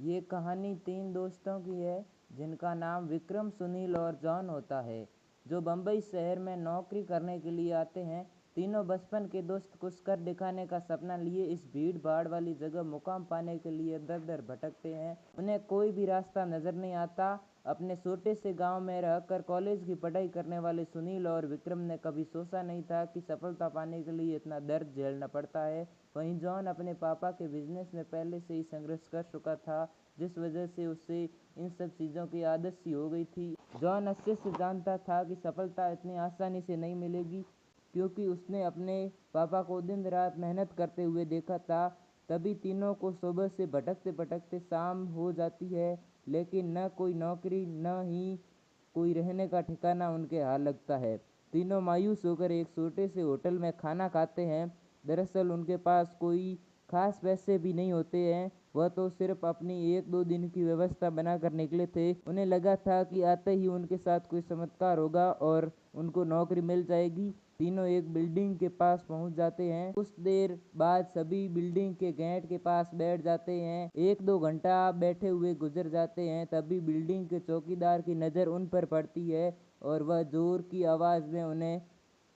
ये कहानी तीन दोस्तों की है जिनका नाम विक्रम, सुनील और जॉन होता है, जो बम्बई शहर में नौकरी करने के लिए आते हैं। तीनों बचपन के दोस्त कुछ कर दिखाने का सपना लिए इस भीड़ भाड़ वाली जगह मुकाम पाने के लिए दर दर भटकते हैं। उन्हें कोई भी रास्ता नजर नहीं आता। अपने छोटे से गांव में रहकर कॉलेज की पढ़ाई करने वाले सुनील और विक्रम ने कभी सोचा नहीं था कि सफलता पाने के लिए इतना दर्द झेलना पड़ता है। वहीं जॉन अपने पापा के बिजनेस में पहले से ही संघर्ष कर चुका था, जिस वजह से उसे इन सब चीज़ों की आदत सी हो गई थी। जॉन अच्छे से जानता था कि सफलता इतनी आसानी से नहीं मिलेगी, क्योंकि उसने अपने पापा को दिन रात मेहनत करते हुए देखा था। तभी तीनों को सुबह से भटकते भटकते शाम हो जाती है, लेकिन न कोई नौकरी न ही कोई रहने का ठिकाना उनके यहाँ लगता है। तीनों मायूस होकर एक छोटे से होटल में खाना खाते हैं। दरअसल उनके पास कोई खास पैसे भी नहीं होते हैं। वह तो सिर्फ अपनी एक दो दिन की व्यवस्था बनाकर निकले थे। उन्हें लगा था कि आते ही उनके साथ कोई चमत्कार होगा और उनको नौकरी मिल जाएगी। तीनों एक बिल्डिंग के पास पहुंच जाते हैं। कुछ देर बाद सभी बिल्डिंग के गेट के पास बैठ जाते हैं। एक दो घंटा बैठे हुए गुजर जाते हैं। तभी बिल्डिंग के चौकीदार की नज़र उन पर पड़ती है और वह जोर की आवाज़ में उन्हें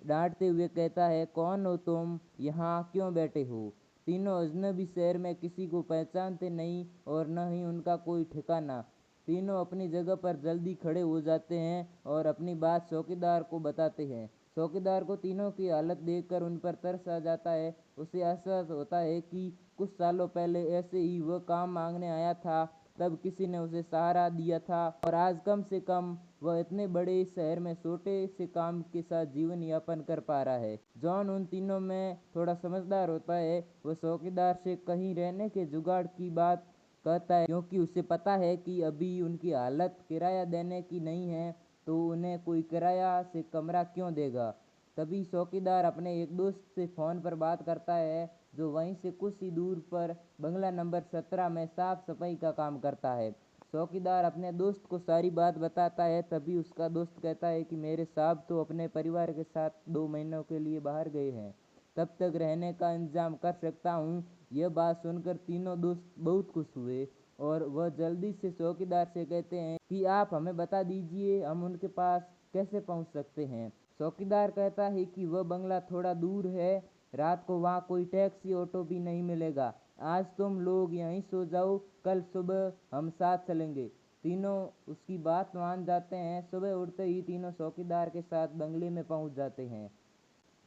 डांटते हुए कहता है, कौन हो तुम, यहाँ क्यों बैठे हो? तीनों अजनबी शहर में किसी को पहचानते नहीं और न ही उनका कोई ठिकाना। तीनों अपनी जगह पर जल्दी खड़े हो जाते हैं और अपनी बात चौकीदार को बताते हैं। चौकीदार को तीनों की हालत देखकर उन पर तरस आ जाता है। उसे एहसास होता है कि कुछ सालों पहले ऐसे ही वह काम मांगने आया था, तब किसी ने उसे सहारा दिया था और आज कम से कम वह इतने बड़े शहर में छोटे से काम के साथ जीवन यापन कर पा रहा है। जॉन उन तीनों में थोड़ा समझदार होता है। वह चौकीदार से कहीं रहने के जुगाड़ की बात कहता है, क्योंकि उसे पता है कि अभी उनकी हालत किराया देने की नहीं है, तो उन्हें कोई किराया से कमरा क्यों देगा। तभी चौकीदार अपने एक दोस्त से फ़ोन पर बात करता है, जो वहीं से कुछ ही दूर पर बंगला नंबर 17 में साफ सफाई का काम करता है। चौकीदार अपने दोस्त को सारी बात बताता है। तभी उसका दोस्त कहता है कि मेरे साहब तो अपने परिवार के साथ 2 महीनों के लिए बाहर गए हैं, तब तक रहने का इंतजाम कर सकता हूँ। यह बात सुनकर तीनों दोस्त बहुत खुश हुए और वह जल्दी से चौकीदार से कहते हैं कि आप हमें बता दीजिए हम उनके पास कैसे पहुँच सकते हैं। चौकीदार कहता है कि वह बंगला थोड़ा दूर है, रात को वहाँ कोई टैक्सी ऑटो भी नहीं मिलेगा। आज तुम लोग यहीं सो जाओ, कल सुबह हम साथ चलेंगे। तीनों उसकी बात मान जाते हैं। सुबह उठते ही तीनों चौकीदार के साथ बंगले में पहुंच जाते हैं।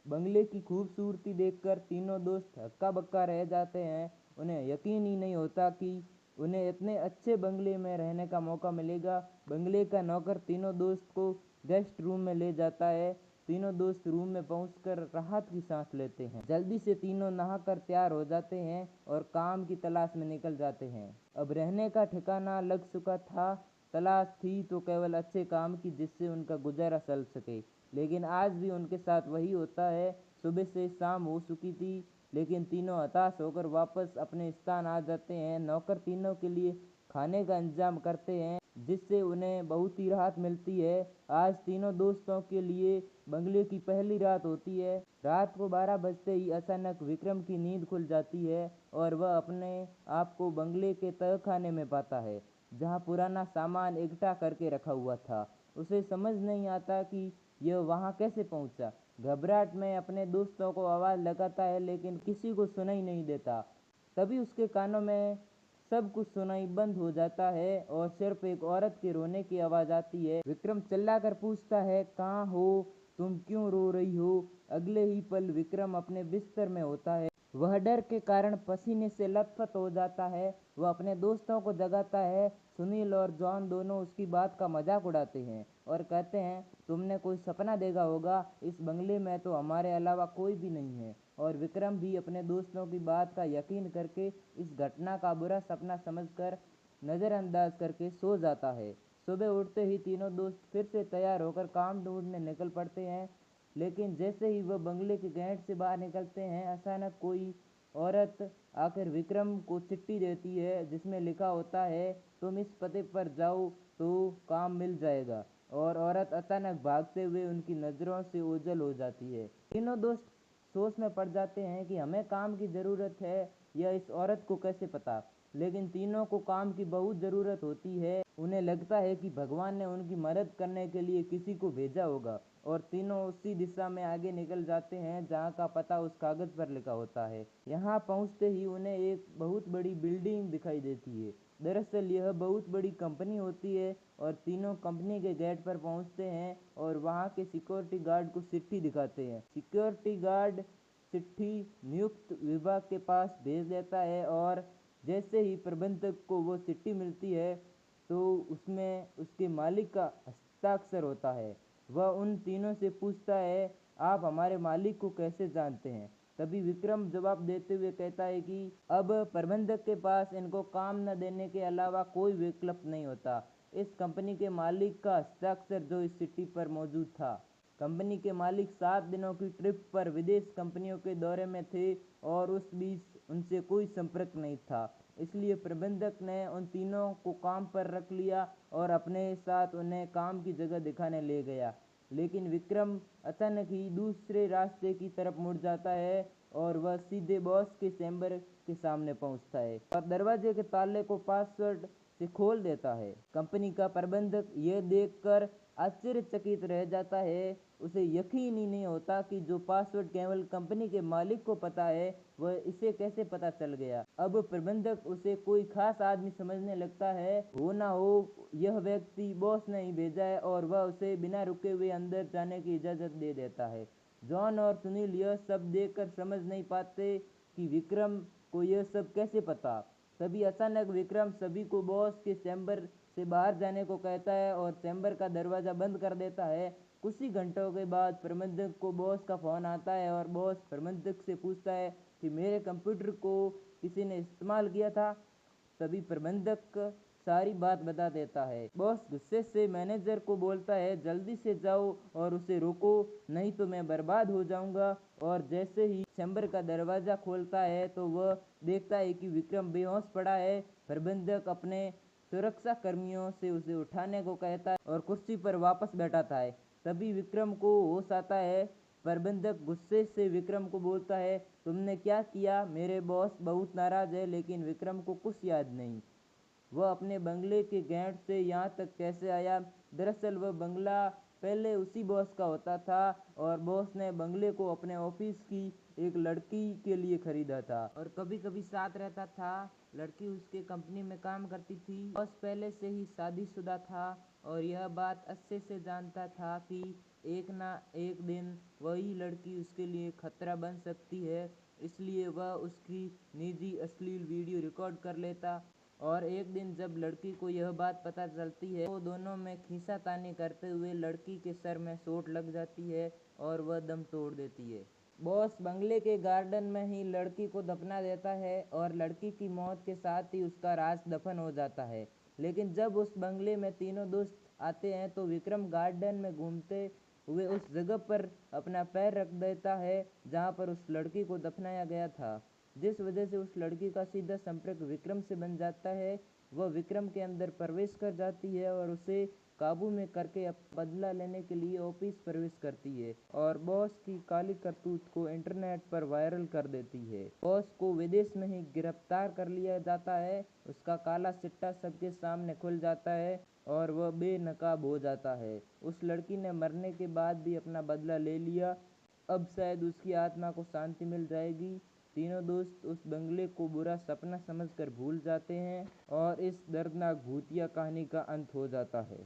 बंगले की खूबसूरती देखकर तीनों दोस्त हक्का बक्का रह जाते हैं। उन्हें यकीन ही नहीं होता कि उन्हें इतने अच्छे बंगले में रहने का मौका मिलेगा। बंगले का नौकर तीनों दोस्त को गेस्ट रूम में ले जाता है। तीनों दोस्त रूम में पहुंचकर राहत की सांस लेते हैं। जल्दी से तीनों नहाकर तैयार हो जाते हैं और काम की तलाश में निकल जाते हैं। अब रहने का ठिकाना लग चुका था। तलाश थी तो केवल अच्छे काम की, जिससे उनका गुजारा चल सके। लेकिन आज भी उनके साथ वही होता है। सुबह से शाम हो चुकी थी, लेकिन तीनों हताश होकर वापस अपने स्थान आ जाते हैं। नौकर तीनों के लिए खाने का इंतजाम करते हैं, जिससे उन्हें बहुत ही राहत मिलती है। आज तीनों दोस्तों के लिए बंगले की पहली रात होती है। रात को 12 बजते ही अचानक विक्रम की नींद खुल जाती है और वह अपने आप को बंगले के तहखाने में पाता है, जहां पुराना सामान इकट्ठा करके रखा हुआ था। उसे समझ नहीं आता कि यह वहां कैसे पहुंचा। घबराहट में अपने दोस्तों को आवाज़ लगाता है, लेकिन किसी को सुनाई नहीं देता। तभी उसके कानों में सब कुछ सुनाई बंद हो जाता है और सिर्फ एक औरत के रोने की आवाज़ आती है। विक्रम चिल्लाकर पूछता है, कहाँ हो तुम, क्यों रो रही हो? अगले ही पल विक्रम अपने बिस्तर में होता है। वह डर के कारण पसीने से लथपथ हो जाता है। वह अपने दोस्तों को जगाता है। सुनील और जॉन दोनों उसकी बात का मजाक उड़ाते हैं और कहते हैं, तुमने कोई सपना देखा होगा, इस बंगले में तो हमारे अलावा कोई भी नहीं है। और विक्रम भी अपने दोस्तों की बात का यकीन करके इस घटना का बुरा सपना समझकर नज़रअंदाज करके सो जाता है। सुबह उठते ही तीनों दोस्त फिर से तैयार होकर काम ढूंढने निकल पड़ते हैं, लेकिन जैसे ही वह बंगले के गेट से बाहर निकलते हैं, अचानक कोई औरत आकर विक्रम को चिट्ठी देती है, जिसमें लिखा होता है, तुम इस पते पर जाओ तो काम मिल जाएगा। और औरत अचानक भागते हुए उनकी नज़रों से ओझल हो जाती है। तीनों दोस्त सोच में पड़ जाते हैं कि हमें काम की ज़रूरत है, यह इस औरत को कैसे पता। लेकिन तीनों को काम की बहुत ज़रूरत होती है। उन्हें लगता है कि भगवान ने उनकी मदद करने के लिए किसी को भेजा होगा और तीनों उसी दिशा में आगे निकल जाते हैं जहाँ का पता उस कागज़ पर लिखा होता है। यहाँ पहुँचते ही उन्हें एक बहुत बड़ी बिल्डिंग दिखाई देती है। दरअसल यह बहुत बड़ी कंपनी होती है और तीनों कंपनी के गेट पर पहुँचते हैं और वहाँ के सिक्योरिटी गार्ड को चिट्ठी दिखाते हैं। सिक्योरिटी गार्ड चिट्ठी नियुक्त विभाग के पास भेज देता है और जैसे ही प्रबंधक को वो चिट्ठी मिलती है तो उसमें उसके मालिक का हस्ताक्षर होता है। वह उन तीनों से पूछता है, आप हमारे मालिक को कैसे जानते हैं? तभी विक्रम जवाब देते हुए कहता है कि अब प्रबंधक के पास इनको काम न देने के अलावा कोई विकल्प नहीं होता। इस कंपनी के मालिक का हस्ताक्षर जो इस चिट्ठी पर मौजूद था। कंपनी के मालिक 7 दिनों की ट्रिप पर विदेश कंपनियों के दौरे में थे और उस बीच उनसे कोई संपर्क नहीं था। इसलिए प्रबंधक ने उन तीनों को काम पर रख लिया और अपने साथ उन्हें काम की जगह दिखाने ले गया। लेकिन विक्रम अचानक ही दूसरे रास्ते की तरफ मुड़ जाता है और वह सीधे बॉस के चैम्बर के सामने पहुंचता है और दरवाजे के ताले को पासवर्ड से खोल देता है। कंपनी का प्रबंधक यह देखकर आश्चर्यचकित रह जाता है। उसे यकीन ही नहीं होता कि जो पासवर्ड केवल कंपनी के मालिक को पता है वह इसे कैसे पता चल गया। अब प्रबंधक उसे कोई खास आदमी समझने लगता है। हो ना हो यह व्यक्ति बॉस ने ही भेजा है और वह उसे बिना रुके हुए अंदर जाने की इजाज़त दे देता है। जॉन और सुनील यह सब देखकर समझ नहीं पाते कि विक्रम को यह सब कैसे पता। तभी अचानक विक्रम सभी को बॉस के चैम्बर से बाहर जाने को कहता है और चैम्बर का दरवाज़ा बंद कर देता है। कुछ ही घंटों के बाद प्रबंधक को बॉस का फ़ोन आता है और बॉस प्रबंधक से पूछता है कि मेरे कंप्यूटर को किसी ने इस्तेमाल किया था। तभी प्रबंधक सारी बात बता देता है। बॉस गुस्से से मैनेजर को बोलता है, जल्दी से जाओ और उसे रोको, नहीं तो मैं बर्बाद हो जाऊंगा। और जैसे ही चैम्बर का दरवाज़ा खोलता है तो वह देखता है कि विक्रम बेहोश पड़ा है। प्रबंधक अपने सुरक्षा कर्मियों से उसे उठाने को कहता है और कुर्सी पर वापस बैठाता है। तभी विक्रम को होश आता है। प्रबंधक गुस्से से विक्रम को बोलता है, तुमने क्या किया? मेरे बॉस बहुत नाराज़ है। लेकिन विक्रम को कुछ याद नहीं। वह अपने बंगले के गेट से यहाँ तक कैसे आया? दरअसल वह बंगला पहले उसी बॉस का होता था और बॉस ने बंगले को अपने ऑफिस की एक लड़की के लिए खरीदा था और कभी कभी साथ रहता था। लड़की उसके कंपनी में काम करती थी। बॉस पहले से ही शादीशुदा था और यह बात अच्छे से जानता था कि एक ना एक दिन वही लड़की उसके लिए खतरा बन सकती है। इसलिए वह उसकी निजी अश्लील वीडियो रिकॉर्ड कर लेता और एक दिन जब लड़की को यह बात पता चलती है तो दोनों में खींचातानी करते हुए लड़की के सर में चोट लग जाती है और वह दम तोड़ देती है। बॉस बंगले के गार्डन में ही लड़की को दफना देता है और लड़की की मौत के साथ ही उसका राज दफन हो जाता है। लेकिन जब उस बंगले में तीनों दोस्त आते हैं तो विक्रम गार्डन में घूमते हुए उस जगह पर अपना पैर रख देता है जहाँ पर उस लड़की को दफनाया गया था, जिस वजह से उस लड़की का सीधा संपर्क विक्रम से बन जाता है। वह विक्रम के अंदर प्रवेश कर जाती है और उसे काबू में करके बदला लेने के लिए ऑफिस प्रवेश करती है और बॉस की काली करतूत को इंटरनेट पर वायरल कर देती है। बॉस को विदेश में ही गिरफ्तार कर लिया जाता है। उसका काला चिट्टा सबके सामने खुल जाता है और वह बेनकाब हो जाता है। उस लड़की ने मरने के बाद भी अपना बदला ले लिया। अब शायद उसकी आत्मा को शांति मिल जाएगी। तीनों दोस्त उस बंगले को बुरा सपना समझकर भूल जाते हैं और इस दर्दनाक भूतिया कहानी का अंत हो जाता है।